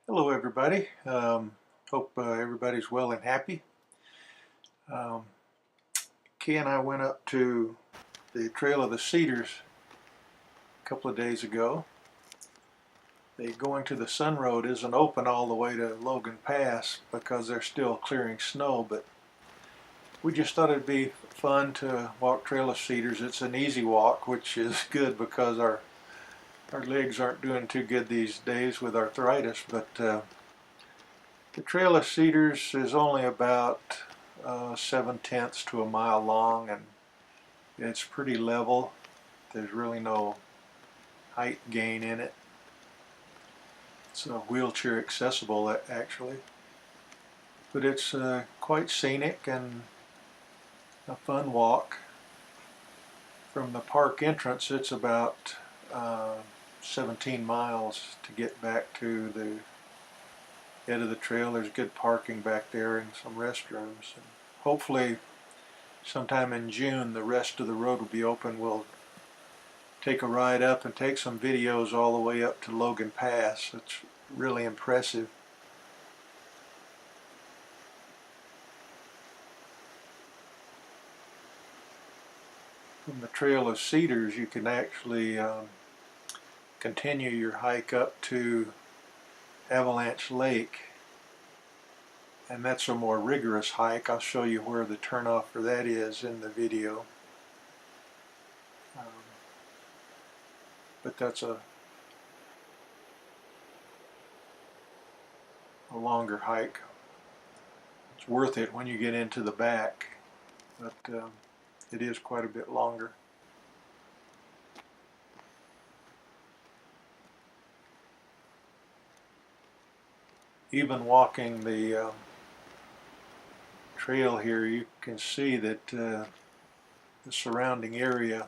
Hello everybody. Hope everybody's well and happy. Um, Kay and I went up to the Trail of the Cedars a couple of days ago. The going to the Sun Road isn't open all the way to Logan Pass because they're still clearing snow, but we just thought it'd be fun to walk Trail of Cedars. It's an easy walk, which is good because our legs aren't doing too good these days with arthritis, but the Trail of Cedars is only about 7/10 to a mile long, and it's pretty level. There's really no height gain in it. It's wheelchair accessible actually, but it's quite scenic and a fun walk. From the park entrance, it's about 17 miles to get back to the head of the trail. There's good parking back there and some restrooms. And hopefully sometime in June the rest of the road will be open. We'll take a ride up and take some videos all the way up to Logan Pass. It's really impressive. From the Trail of Cedars, you can actually continue your hike up to Avalanch Lake, and that's a more rigorous hike. I'll show you where the turnoff for that is in the video. But that's a longer hike. It's worth it when you get into the back, but it is quite a bit longer. Even walking the trail here, you can see that the surrounding area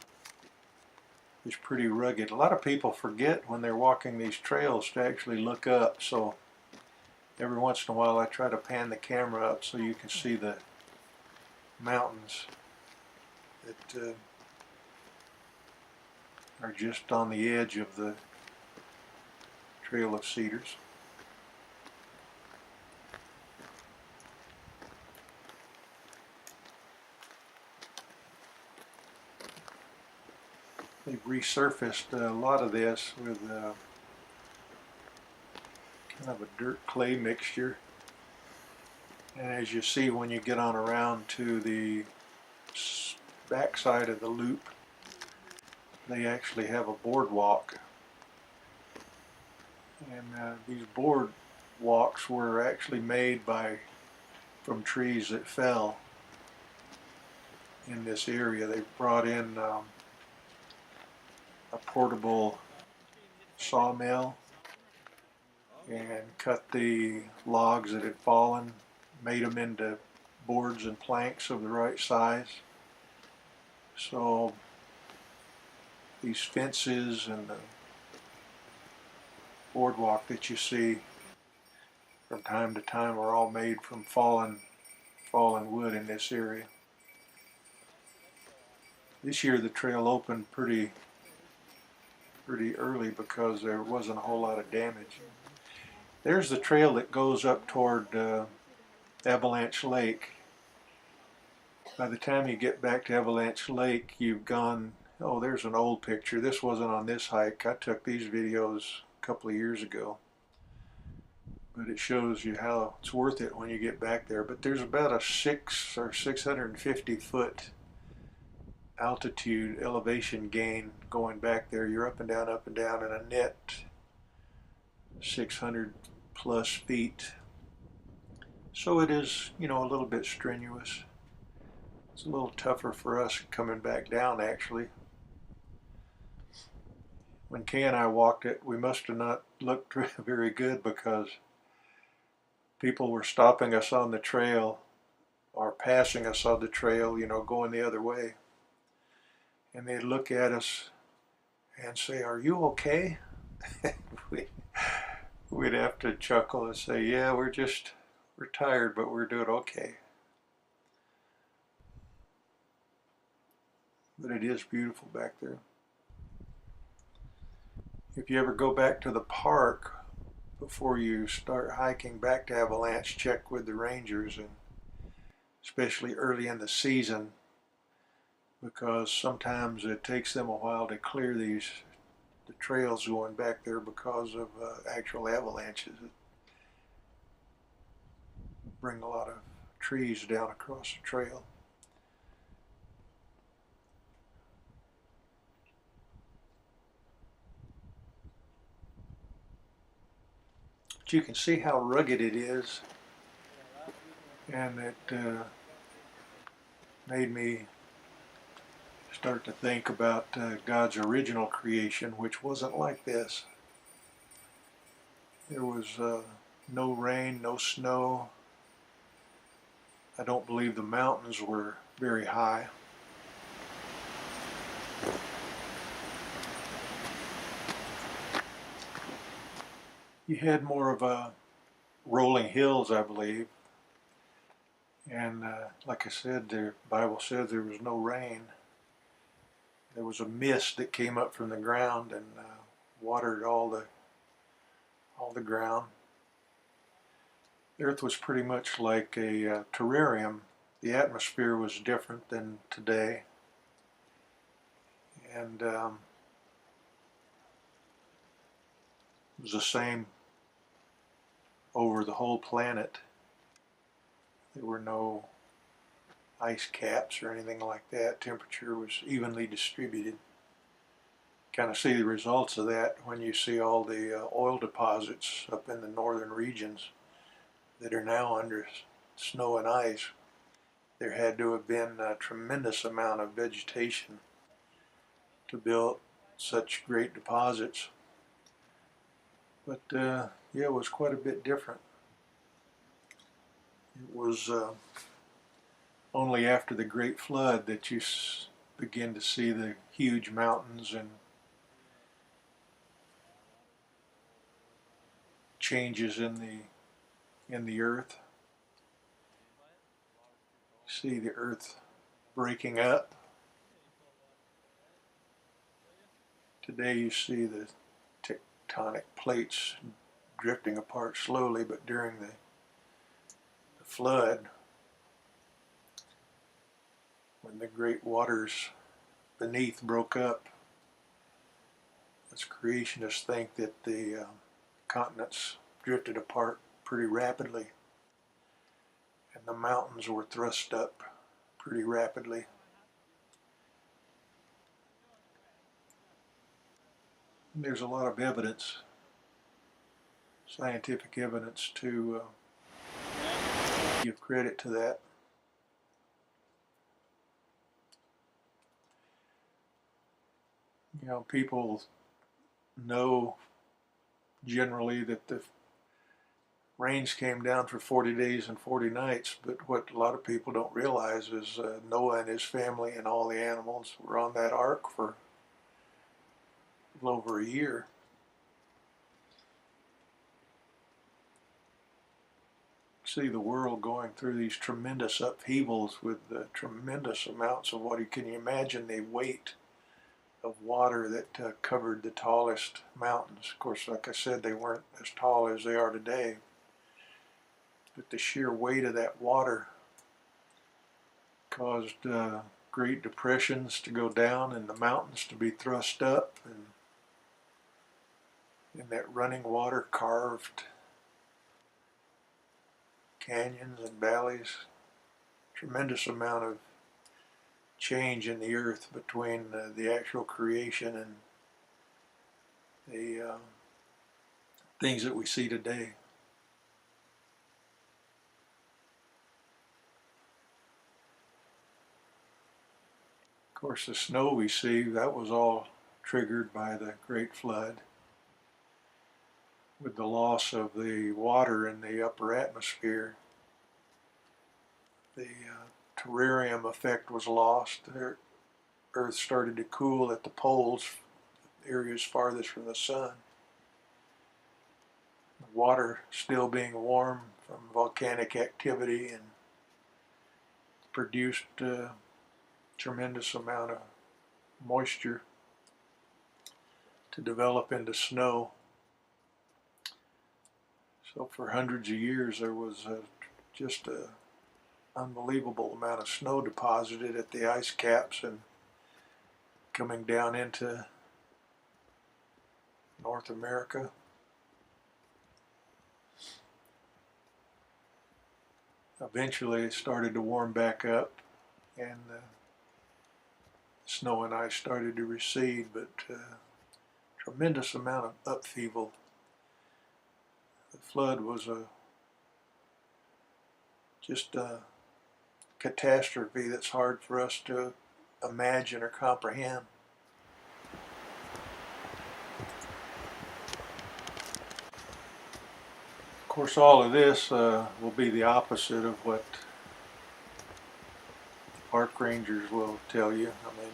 is pretty rugged. A lot of people forget when they're walking these trails to actually look up, so every once in a while I try to pan the camera up so you can see the mountains that are just on the edge of the Trail of Cedars. They've resurfaced a lot of this with kind of a dirt clay mixture, and as you see when you get on around to the backside of the loop, they actually have a boardwalk, and these boardwalks were actually made from trees that fell in this area. They brought in a portable sawmill and cut the logs that had fallen, made them into boards and planks of the right size. So these fences and the boardwalk that you see from time to time are all made from fallen wood in this area. This year the trail opened pretty early because there wasn't a whole lot of damage. There's the trail that goes up toward Avalanch Lake. By the time you get back to Avalanche Lake, you've gone, oh, there's an old picture. This wasn't on this hike. I took these videos a couple of years ago. But it shows you how it's worth it when you get back there. But there's about a 650 foot altitude elevation gain going back there. You're up and down, and a net 600 plus feet. So it is, a little bit strenuous. It's a little tougher for us coming back down, actually. When Kay and I walked it, we must have not looked very good because people were stopping us on the trail or passing us on the trail, going the other way. And they'd look at us and say, "Are you okay?" We'd have to chuckle and say, "Yeah, we're tired, but we're doing okay." But it is beautiful back there. If you ever go back to the park, before you start hiking back to Avalanche, check with the rangers, and especially early in the season, because sometimes it takes them a while to clear the trails going back there because of actual avalanches that bring a lot of trees down across the trail. But you can see how rugged it is, and it made me start to think about God's original creation, which wasn't like this. There was no rain, no snow. I don't believe the mountains were very high. You had more of a rolling hills, I believe. And like I said, the Bible said there was no rain. There was a mist that came up from the ground and watered all the ground. The earth was pretty much like a terrarium. The atmosphere was different than today. And it was the same over the whole planet. There were no ice caps or anything like that. Temperature was evenly distributed. Kind of see the results of that when you see all the oil deposits up in the northern regions that are now under snow and ice. There had to have been a tremendous amount of vegetation to build such great deposits. But yeah, it was quite a bit different. It was only after the Great Flood that you begin to see the huge mountains and changes in the earth. See the earth breaking up. Today you see the tectonic plates drifting apart slowly, but during the flood, when the great waters beneath broke up, us creationists think that the continents drifted apart pretty rapidly, and the mountains were thrust up pretty rapidly. And there's a lot of evidence, scientific evidence, to give credit to that. You know, people know generally that the rains came down for 40 days and 40 nights, but what a lot of people don't realize is Noah and his family and all the animals were on that ark for a little over a year. See the world going through these tremendous upheavals with tremendous amounts of water. Can you imagine the weight of water that covered the tallest mountains? Of course, like I said, they weren't as tall as they are today, but the sheer weight of that water caused great depressions to go down and the mountains to be thrust up, and that running water carved canyons and valleys. Tremendous amount of change in the earth between the actual creation and the things that we see today. Of course, the snow we see, that was all triggered by the Great Flood, with the loss of the water in the upper atmosphere. The terrarium effect was lost. The Earth started to cool at the poles, areas farthest from the sun. The water still being warm from volcanic activity and produced a tremendous amount of moisture to develop into snow. So for hundreds of years there was just a unbelievable amount of snow deposited at the ice caps and coming down into North America. Eventually it started to warm back up and snow and ice started to recede, but tremendous amount of upheaval. The flood was just a catastrophe that's hard for us to imagine or comprehend. Of course, all of this will be the opposite of what park rangers will tell you. I mean,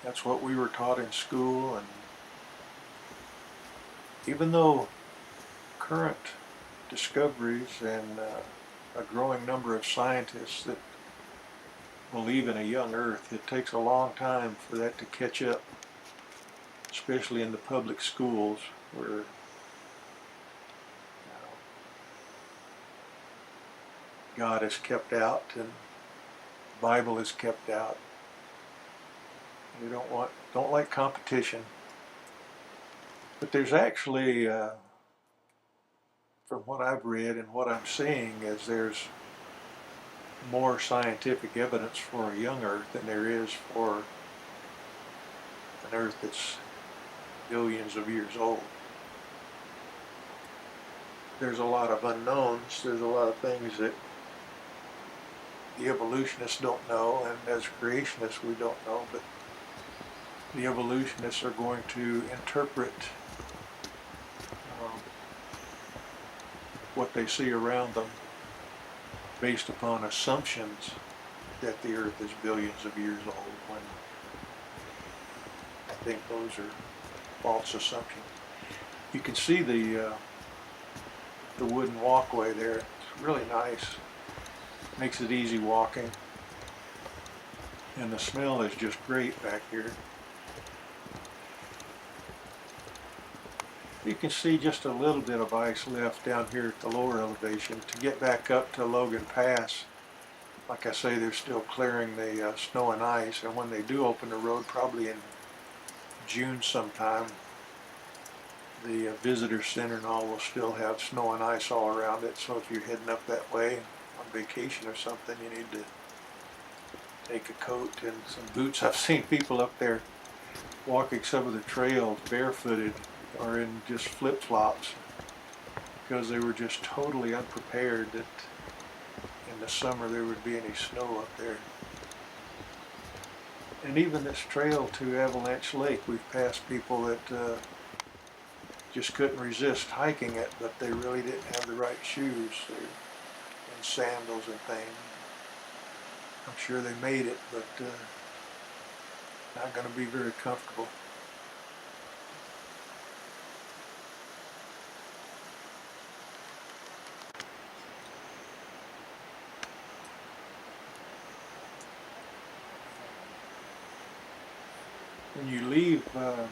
that's what we were taught in school, and even though current discoveries and a growing number of scientists that believe in a young Earth, it takes a long time for that to catch up, especially in the public schools where God is kept out and the Bible is kept out. You don't like competition. But there's actually, from what I've read and what I'm seeing, is there's more scientific evidence for a young Earth than there is for an Earth that's billions of years old. There's a lot of unknowns. There's a lot of things that the evolutionists don't know, and as creationists we don't know, but the evolutionists are going to interpret what they see around them based upon assumptions that the Earth is billions of years old, when I think those are false assumptions. You can see the wooden walkway there. It's really nice. Makes it easy walking. And the smell is just great back here. You can see just a little bit of ice left down here at the lower elevation. To get back up to Logan Pass, like I say, they're still clearing the snow and ice, and when they do open the road, probably in June sometime, the visitor center and all will still have snow and ice all around it. So if you're heading up that way on vacation or something, you need to take a coat and some boots. I've seen people up there walking some of the trails barefooted or in just flip-flops because they were just totally unprepared that in the summer there would be any snow up there. And even this trail to Avalanch Lake, we've passed people that just couldn't resist hiking it, but they really didn't have the right shoes. They're in sandals and things. I'm sure they made it, but not going to be very comfortable. When you leave the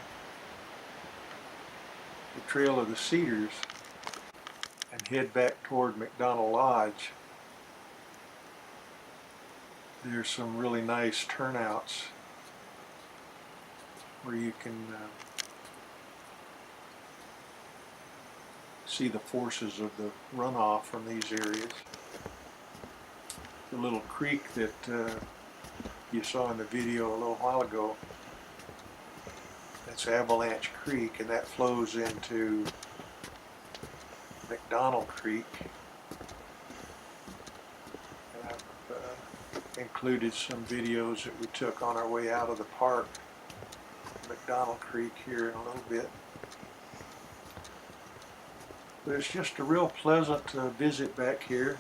trail of the Cedars and head back toward McDonald Lodge, there's some really nice turnouts where you can see the forces of the runoff from these areas. The little creek that you saw in the video a little while ago, that's Avalanch Creek, and that flows into McDonald Creek. And I've included some videos that we took on our way out of the park, McDonald Creek, here in a little bit. But it's just a real pleasant visit back here.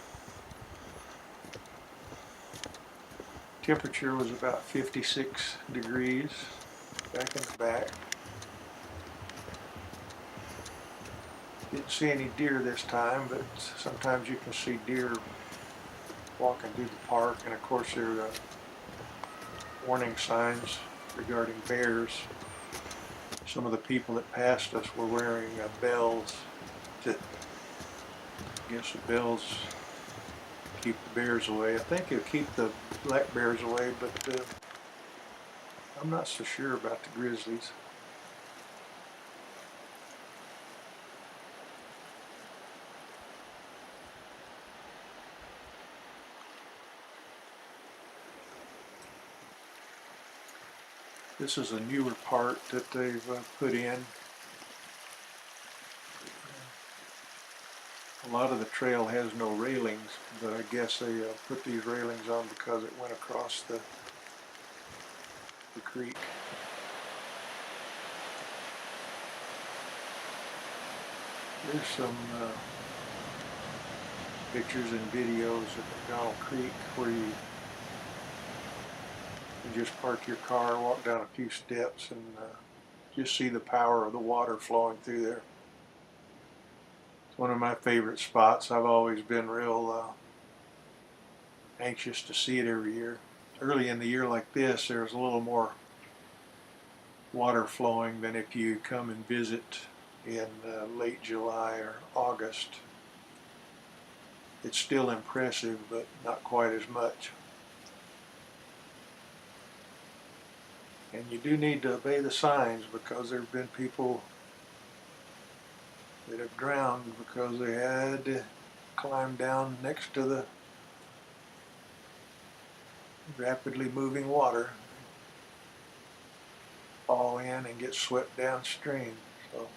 Temperature was about 56 degrees back in the back. Didn't see any deer this time, but sometimes you can see deer walking through the park, and of course there are warning signs regarding bears some of the people that passed us were wearing bells. I guess the bells keep the bears away. I think it'll keep the black bears away, but I'm not so sure about the grizzlies. This is a newer part that they've put in. A lot of the trail has no railings, but I guess they put these railings on because it went across the creek. There's some pictures and videos of McDonald Creek where you just park your car, walk down a few steps, and just see the power of the water flowing through there. It's one of my favorite spots. I've always been real anxious to see it every year. Early in the year like this, there's a little more water flowing than if you come and visit in late July or August. It's still impressive, but not quite as much. And you do need to obey the signs, because there have been people that have drowned because they had to climb down next to the rapidly moving water, fall in and get swept downstream. So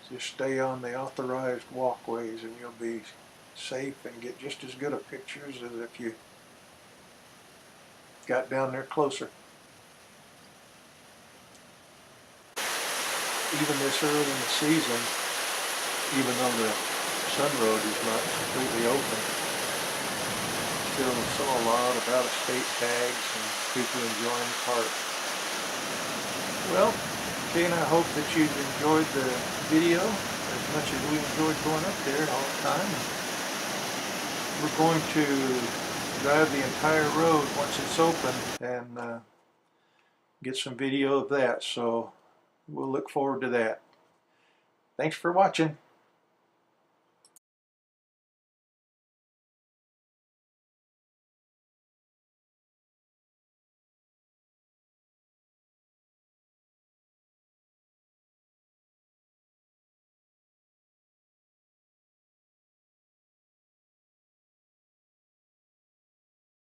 just stay on the authorized walkways and you'll be safe and get just as good of pictures as if you got down there closer. Even this early in the season, even though the Sun Road is not completely open, still saw a lot of out-of-state tags and people enjoying the park. Well, okay, and I hope that you've enjoyed the video as much as we enjoyed going up there all the time. We're going to drive the entire road once it's open and get some video of that, so we'll look forward to that. Thanks for watching.